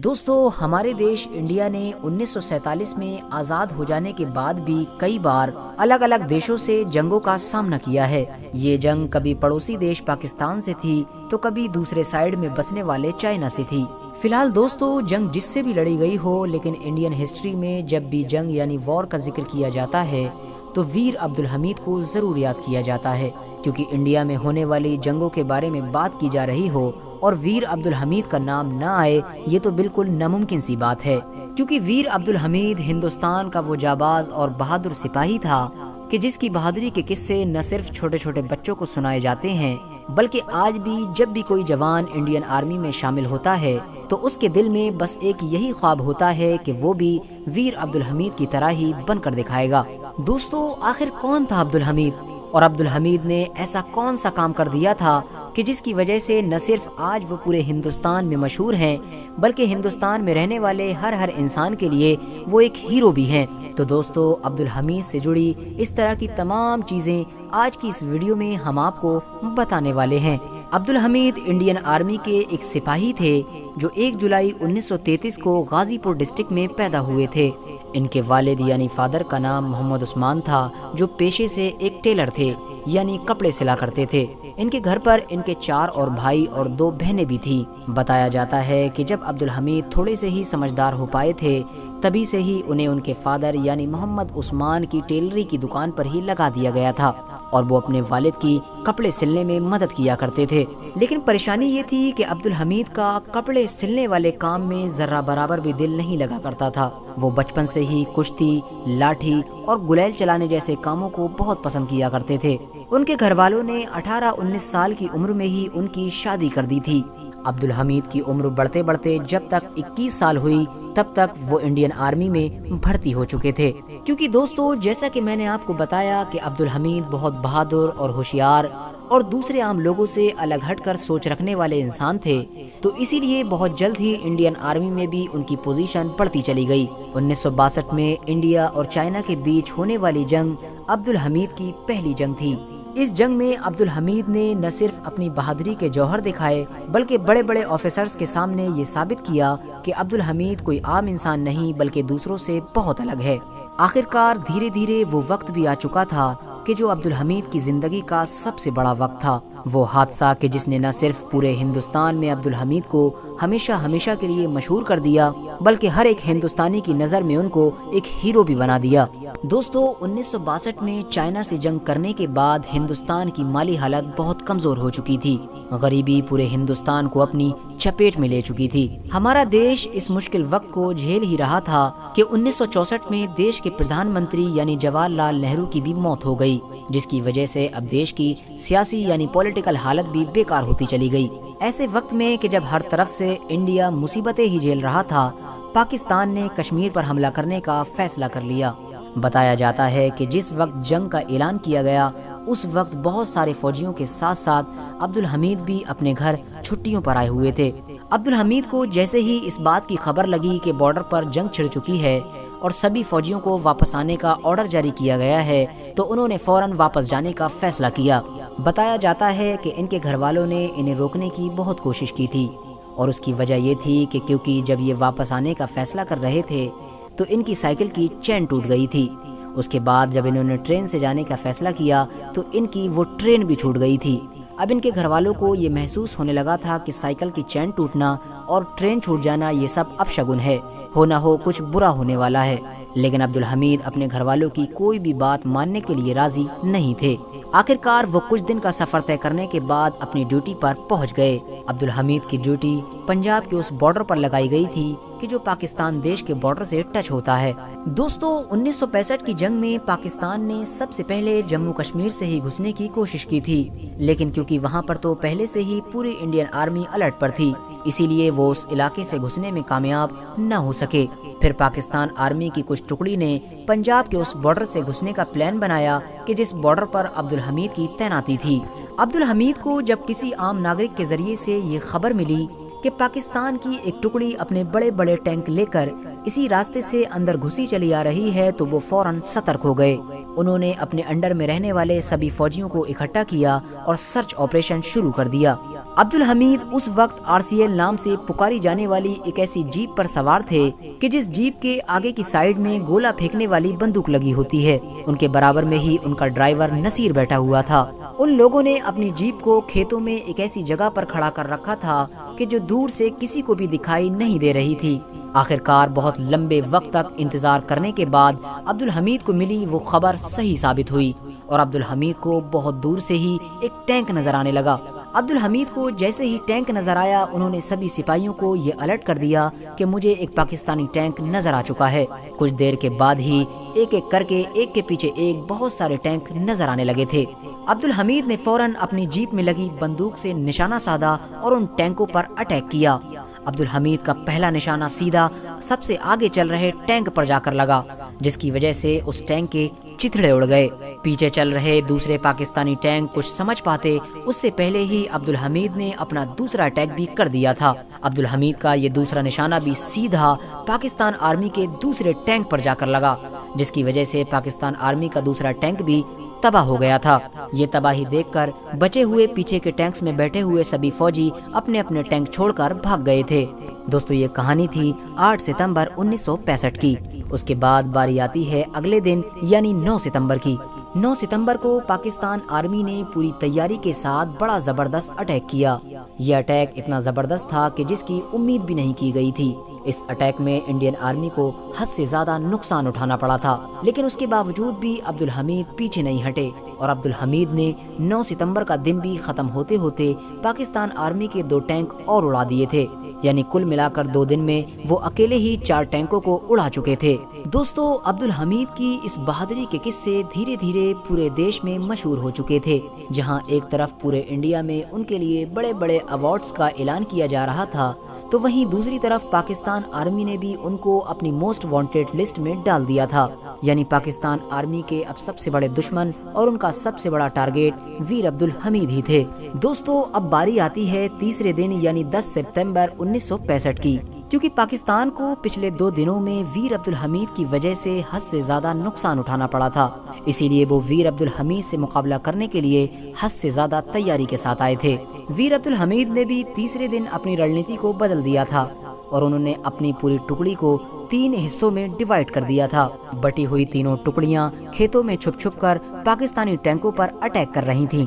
دوستو، ہمارے دیش انڈیا نے 1947 میں آزاد ہو جانے کے بعد بھی کئی بار الگ الگ دیشوں سے جنگوں کا سامنا کیا ہے۔ یہ جنگ کبھی پڑوسی دیش پاکستان سے تھی تو کبھی دوسرے سائیڈ میں بسنے والے چائنا سے تھی۔ فی الحال دوستو، جنگ جس سے بھی لڑی گئی ہو، لیکن انڈین ہسٹری میں جب بھی جنگ یعنی وار کا ذکر کیا جاتا ہے تو ویر عبدالحمید کو ضرور یاد کیا جاتا ہے، کیونکہ انڈیا میں ہونے والی جنگوں کے بارے میں بات کی جا رہی ہو اور ویر عبدالحمید کا نام نہ آئے، یہ تو بالکل ناممکن سی بات ہے، کیونکہ ویر عبدالحمید ہندوستان کا وہ جانباز اور بہادر سپاہی تھا کہ جس کی بہادری کے قصے نہ صرف چھوٹے چھوٹے بچوں کو سنائے جاتے ہیں، بلکہ آج بھی جب بھی کوئی جوان انڈین آرمی میں شامل ہوتا ہے تو اس کے دل میں بس ایک یہی خواب ہوتا ہے کہ وہ بھی ویر عبدالحمید کی طرح ہی بن کر دکھائے گا۔ دوستو، آخر کون تھا عبدالحمید، اور عبدالحمید نے ایسا کون سا کام کر دیا تھا کہ جس کی وجہ سے نہ صرف آج وہ پورے ہندوستان میں مشہور ہیں، بلکہ ہندوستان میں رہنے والے ہر انسان کے لیے وہ ایک ہیرو بھی ہیں؟ تو دوستو، عبدالحمید سے جڑی اس طرح کی تمام چیزیں آج کی اس ویڈیو میں ہم آپ کو بتانے والے ہیں۔ عبدالحمید انڈین آرمی کے ایک سپاہی تھے جو 1 جولائی 1933 کو غازی پور ڈسٹرکٹ میں پیدا ہوئے تھے۔ ان کے والد یعنی فادر کا نام محمد عثمان تھا، جو پیشے سے ایک ٹیلر تھے، یعنی کپڑے سلا کرتے تھے۔ ان کے گھر پر ان کے 4 اور بھائی اور 2 بہنیں بھی تھیں۔ بتایا جاتا ہے کہ جب عبدالحمید تھوڑے سے ہی سمجھدار ہو پائے تھے، تبھی سے ہی انہیں ان کے فادر یعنی محمد عثمان کی ٹیلری کی دکان پر ہی لگا دیا گیا تھا اور وہ اپنے والد کی کپڑے سلنے میں مدد کیا کرتے تھے۔ لیکن پریشانی یہ تھی کہ عبدالحمید کا کپڑے سلنے والے کام میں ذرہ برابر بھی دل نہیں لگا کرتا تھا۔ وہ بچپن سے ہی کشتی، لاٹھی اور گلیل چلانے جیسے کاموں کو بہت پسند کیا کرتے تھے۔ ان کے گھر والوں نے 18-19 سال کی عمر میں ہی ان کی شادی کر دی تھی۔ عبدالحمید کی عمر بڑھتے بڑھتے جب تک 21 سال ہوئی تب تک وہ انڈین آرمی میں بھرتی ہو چکے تھے، کیونکہ دوستو جیسا کہ میں نے آپ کو بتایا کہ عبدالحمید بہت بہادر اور ہوشیار اور دوسرے عام لوگوں سے الگ ہٹ کر سوچ رکھنے والے انسان تھے، تو اسی لیے بہت جلد ہی انڈین آرمی میں بھی ان کی پوزیشن بڑھتی چلی گئی۔ 1962 میں انڈیا اور چائنا کے بیچ ہونے والی جنگ عبدالحمید کی پہلی جنگ تھی۔ اس جنگ میں عبدالحمید نے نہ صرف اپنی بہادری کے جوہر دکھائے، بلکہ بڑے بڑے آفیسرز کے سامنے یہ ثابت کیا کہ عبدالحمید کوئی عام انسان نہیں بلکہ دوسروں سے بہت الگ ہے۔ آخرکار دھیرے دھیرے وہ وقت بھی آ چکا تھا کہ جو عبدالحمید کی زندگی کا سب سے بڑا وقت تھا، وہ حادثہ کہ جس نے نہ صرف پورے ہندوستان میں عبدالحمید کو ہمیشہ کے لیے مشہور کر دیا، بلکہ ہر ایک ہندوستانی کی نظر میں ان کو ایک ہیرو بھی بنا دیا۔ دوستو، 1962 میں چائنا سے جنگ کرنے کے بعد ہندوستان کی مالی حالت بہت کمزور ہو چکی تھی۔ غریبی پورے ہندوستان کو اپنی چپیٹ میں لے چکی تھی۔ ہمارا دیش اس مشکل وقت کو جھیل ہی رہا تھا کہ 1964 میں دیش کے پردھان منتری یعنی جواہر لال نہرو کی بھی موت ہو گئی، جس کی وجہ سے اب دیش کی سیاسی یعنی پولیٹیکل حالت بھی بیکار ہوتی چلی گئی۔ ایسے وقت میں کہ جب ہر طرف سے انڈیا مصیبتیں ہی جھیل رہا تھا، پاکستان نے کشمیر پر حملہ کرنے کا فیصلہ کر لیا۔ بتایا جاتا ہے کہ جس وقت جنگ کا اعلان کیا گیا، اس وقت بہت سارے فوجیوں کے ساتھ ساتھ عبدالحمید بھی اپنے گھر چھٹیوں پر آئے ہوئے تھے۔ عبدالحمید کو جیسے ہی اس بات کی خبر لگی کہ بارڈر پر جنگ چھڑ چکی ہے اور سبھی فوجیوں کو واپس آنے کا آرڈر جاری کیا گیا ہے، تو انہوں نے فوراً واپس جانے کا فیصلہ کیا۔ بتایا جاتا ہے کہ ان کے گھر والوں نے انہیں روکنے کی بہت کوشش کی تھی، اور اس کی وجہ یہ تھی کہ کیونکہ جب یہ واپس آنے کا فیصلہ کر رہے تھے تو ان کی سائیکل کی چین ٹوٹ گئی تھی۔ اس کے بعد جب انہوں نے ٹرین سے جانے کا فیصلہ کیا تو ان کی وہ ٹرین بھی چھوٹ گئی تھی۔ اب ان کے گھر والوں کو یہ محسوس ہونے لگا تھا کہ سائیکل کی چین ٹوٹنا اور ٹرین چھوٹ جانا یہ سب اپشگن ہے، ہو نہ ہو کچھ برا ہونے والا ہے۔ لیکن عبدالحمید اپنے گھر والوں کی کوئی بھی بات ماننے کے لیے راضی نہیں تھے۔ آخرکار وہ کچھ دن کا سفر طے کرنے کے بعد اپنی ڈیوٹی پر پہنچ گئے۔ عبدالحمید کی ڈیوٹی پنجاب کے اس بارڈر پر لگائی گئی تھی کہ جو پاکستان دیش کے بارڈر سے ٹچ ہوتا ہے۔ دوستو، 1965 کی جنگ میں پاکستان نے سب سے پہلے جموں کشمیر سے ہی گھسنے کی کوشش کی تھی، لیکن کیونکہ وہاں پر تو پہلے سے ہی پوری انڈین آرمی الرٹ پر تھی، اسی لیے وہ اس علاقے سے گھسنے میں کامیاب نہ ہو سکے۔ پھر پاکستان آرمی کی کچھ ٹکڑی نے پنجاب کے اس بارڈر سے گھسنے کا پلان بنایا کہ جس بارڈر پر عبدالحمید کی تعیناتی تھی۔ عبدالحمید کو جب کسی عام ناگرک کے ذریعے سے یہ خبر ملی کہ پاکستان کی ایک ٹکڑی اپنے بڑے بڑے ٹینک لے کر اسی راستے سے اندر گھسی چلی آ رہی ہے، تو وہ فوراً سترک ہو گئے۔ انہوں نے اپنے انڈر میں رہنے والے سبھی فوجیوں کو اکٹھا کیا اور سرچ آپریشن شروع کر دیا۔ عبدالحمید اس وقت RCL نام سے پکاری جانے والی ایک ایسی جیپ پر سوار تھے کہ جس جیپ کے آگے کی سائیڈ میں گولہ پھینکنے والی بندوق لگی ہوتی ہے۔ ان کے برابر میں ہی ان کا ڈرائیور نصیر بیٹھا ہوا تھا۔ ان لوگوں نے اپنی جیپ کو کھیتوں میں ایک ایسی جگہ پر کھڑا کر رکھا تھا کہ جو دور سے کسی کو بھی دکھائی نہیں دے رہی تھی۔ آخرکار بہت لمبے وقت تک انتظار کرنے کے بعد عبدالحمید کو ملی وہ خبر صحیح ثابت ہوئی اور عبدالحمید کو بہت دور سے ہی ایک ٹینک نظر آنے لگا۔ عبدالحمید کو جیسے ہی ٹینک نظر آیا انہوں نے سبھی سپاہیوں کو یہ الرٹ کر دیا کہ مجھے ایک پاکستانی ٹینک نظر آ چکا ہے۔ کچھ دیر کے بعد ہی ایک ایک کر کے ایک کے پیچھے ایک بہت سارے ٹینک نظر آنے لگے تھے۔ عبدالحمید نے فوراً اپنی جیپ میں لگی بندوق سے نشانہ سادھا اور ان ٹینکوں پر اٹیک کیا۔ عبدالحمید کا پہلا نشانہ سیدھا سب سے آگے چل رہے ٹینک پر جا کر لگا، جس کی وجہ سے اس ٹینک کے چتھڑے اڑ گئے۔ پیچھے چل رہے دوسرے پاکستانی ٹینک کچھ سمجھ پاتے اس سے پہلے ہی عبدالحمید نے اپنا دوسرا اٹیک بھی کر دیا تھا۔ عبدالحمید کا یہ دوسرا نشانہ بھی سیدھا پاکستان آرمی کے دوسرے ٹینک پر جا کر لگا، جس کی وجہ سے پاکستان آرمی کا دوسرا ٹینک بھی تباہ ہو گیا تھا۔ یہ تباہی دیکھ کر بچے ہوئے پیچھے کے ٹینکس میں بیٹھے ہوئے سبھی فوجی اپنے اپنے ٹینک چھوڑ کر بھاگ گئے تھے۔ دوستو یہ کہانی تھی 8 ستمبر 1965 کی۔ اس کے بعد باری آتی ہے اگلے دن یعنی 9 ستمبر کی۔ 9 ستمبر کو پاکستان آرمی نے پوری تیاری کے ساتھ بڑا زبردست اٹیک کیا۔ یہ اٹیک اتنا زبردست تھا کہ جس کی امید بھی نہیں کی گئی تھی۔ اس اٹیک میں انڈین آرمی کو حد سے زیادہ نقصان اٹھانا پڑا تھا، لیکن اس کے باوجود بھی عبدالحمید پیچھے نہیں ہٹے اور عبدالحمید نے 9 ستمبر کا دن بھی ختم ہوتے ہوتے پاکستان آرمی کے 2 ٹینک اور اڑا دیے تھے، یعنی کل ملا کر 2 دن میں وہ اکیلے ہی 4 ٹینکوں کو اڑا چکے تھے۔ دوستو عبدالحمید کی اس بہادری کے قصے دھیرے دھیرے پورے دیش میں مشہور ہو چکے تھے۔ جہاں ایک طرف پورے انڈیا میں ان کے لیے بڑے بڑے ایوارڈز کا اعلان کیا جا رہا تھا، تو وہیں دوسری طرف پاکستان آرمی نے بھی ان کو اپنی موسٹ وانٹیڈ لسٹ میں ڈال دیا تھا، یعنی پاکستان آرمی کے اب سب سے بڑے دشمن اور ان کا سب سے بڑا ٹارگیٹ ویر عبدالحمید ہی تھے۔ دوستو اب باری آتی ہے تیسرے دن یعنی 10 سپتمبر 1965 کی۔ کیونکہ پاکستان کو پچھلے 2 دنوں میں ویر عبدالحمید کی وجہ سے حد سے زیادہ نقصان اٹھانا پڑا تھا، اسی لیے وہ ویر عبدالحمید سے مقابلہ کرنے کے لیے حد سے زیادہ تیاری کے ساتھ آئے تھے۔ ویر عبدالحمید نے بھی تیسرے دن اپنی رننیتی کو بدل دیا تھا اور انہوں نے اپنی پوری ٹکڑی کو 3 حصوں میں ڈیوائیڈ کر دیا تھا۔ بٹی ہوئی تینوں ٹکڑیاں کھیتوں میں چھپ چھپ کر پاکستانی ٹینکوں پر اٹیک کر رہی تھیں۔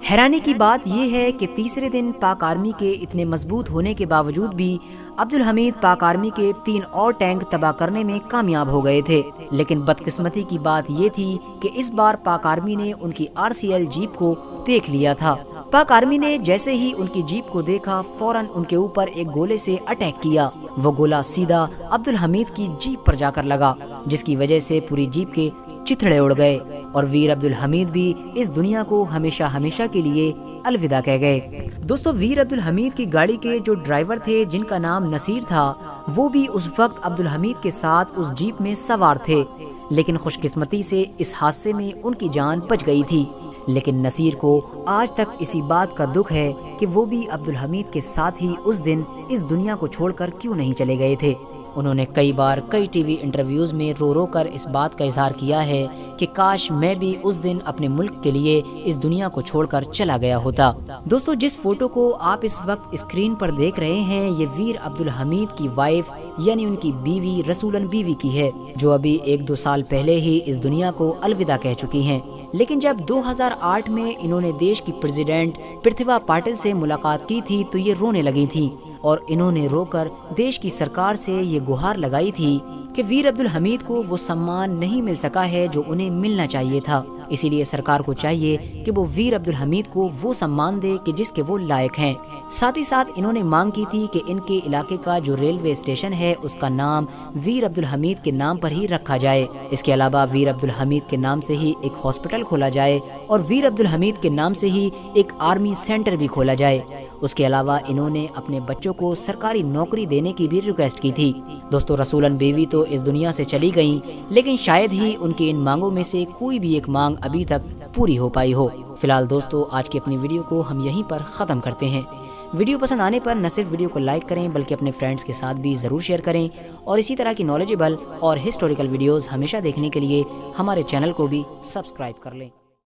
حیرانی کی بات یہ ہے کہ تیسرے دن پاک آرمی کے اتنے مضبوط ہونے کے باوجود بھی عبدالحمید پاک آرمی کے 3 اور ٹینک تباہ کرنے میں کامیاب ہو گئے تھے، لیکن بدقسمتی کی بات یہ تھی کہ اس بار پاک آرمی نے ان کی RCL جیپ کو دیکھ لیا تھا۔ پاک آرمی نے جیسے ہی ان کی جیپ کو دیکھا فوراً ان کے اوپر ایک گولے سے اٹیک کیا۔ وہ گولہ سیدھا عبدالحمید کی جیپ پر جا کر لگا، جس کی وجہ سے پوری جیپ کے چتھڑے اڑ گئے اور ویر عبدالحمید بھی اس دنیا کو ہمیشہ ہمیشہ کے لیے الوداع کہہ گئے۔ دوستو ویر عبدالحمید کی گاڑی کے جو ڈرائیور تھے جن کا نام نصیر تھا، وہ بھی اس وقت عبدالحمید کے ساتھ اس جیپ میں سوار تھے، لیکن خوش قسمتی سے اس حادثے میں ان کی جان بچ گئی تھی۔ لیکن نصیر کو آج تک اسی بات کا دکھ ہے کہ وہ بھی عبدالحمید کے ساتھ ہی اس دن اس دنیا کو چھوڑ کر کیوں نہیں چلے گئے تھے۔ انہوں نے کئی بار کئی ٹی وی انٹرویوز میں رو رو کر اس بات کا اظہار کیا ہے کہ کاش میں بھی اس دن اپنے ملک کے لیے اس دنیا کو چھوڑ کر چلا گیا ہوتا۔ دوستو جس فوٹو کو آپ اس وقت اسکرین پر دیکھ رہے ہیں یہ ویر عبدالحمید کی وائف یعنی ان کی بیوی رسولن بیوی کی ہے، جو ابھی 1-2 سال پہلے ہی اس دنیا کو الوداع کہہ چکی ہیں۔ لیکن جب 2008 میں انہوں نے دیش کی پریزیڈنٹ پرتھوی پاٹل سے ملاقات کی تھی تو یہ رونے لگی تھیں اور انہوں نے رو کر دیش کی سرکار سے یہ گہار لگائی تھی کہ ویر عبدالحمید کو وہ سمان نہیں مل سکا ہے جو انہیں ملنا چاہیے تھا، اسی لیے سرکار کو چاہیے کہ وہ ویر عبدالحمید کو وہ سمان دے کہ جس کے وہ لائق ہیں۔ ساتھ ہی ساتھ انہوں نے مانگ کی تھی کہ ان کے علاقے کا جو ریلوے اسٹیشن ہے اس کا نام ویر عبدالحمید کے نام پر ہی رکھا جائے۔ اس کے علاوہ ویر عبدالحمید کے نام سے ہی ایک ہاسپٹل کھولا جائے اور ویر عبدالحمید کے نام سے ہی ایک آرمی سینٹر بھی کھولا جائے۔ اس کے علاوہ انہوں نے اپنے بچوں کو سرکاری نوکری دینے کی بھی ریکویسٹ کی تھی۔ دوستو رسولن بیوی تو اس دنیا سے چلی گئیں، لیکن شاید ہی ان کی ان مانگوں میں سے کوئی بھی ایک مانگ ابھی تک پوری ہو پائی ہو۔ فی الحال دوستو آج کی اپنی ویڈیو کو ہم یہیں پر ختم کرتے ہیں۔ ویڈیو پسند آنے پر نہ صرف ویڈیو کو لائک کریں بلکہ اپنے فرینڈز کے ساتھ بھی ضرور شیئر کریں، اور اسی طرح کی نالجیبل اور ہسٹوریکل ویڈیوز ہمیشہ دیکھنے کے لیے ہمارے چینل کو بھی سبسکرائب کر لیں۔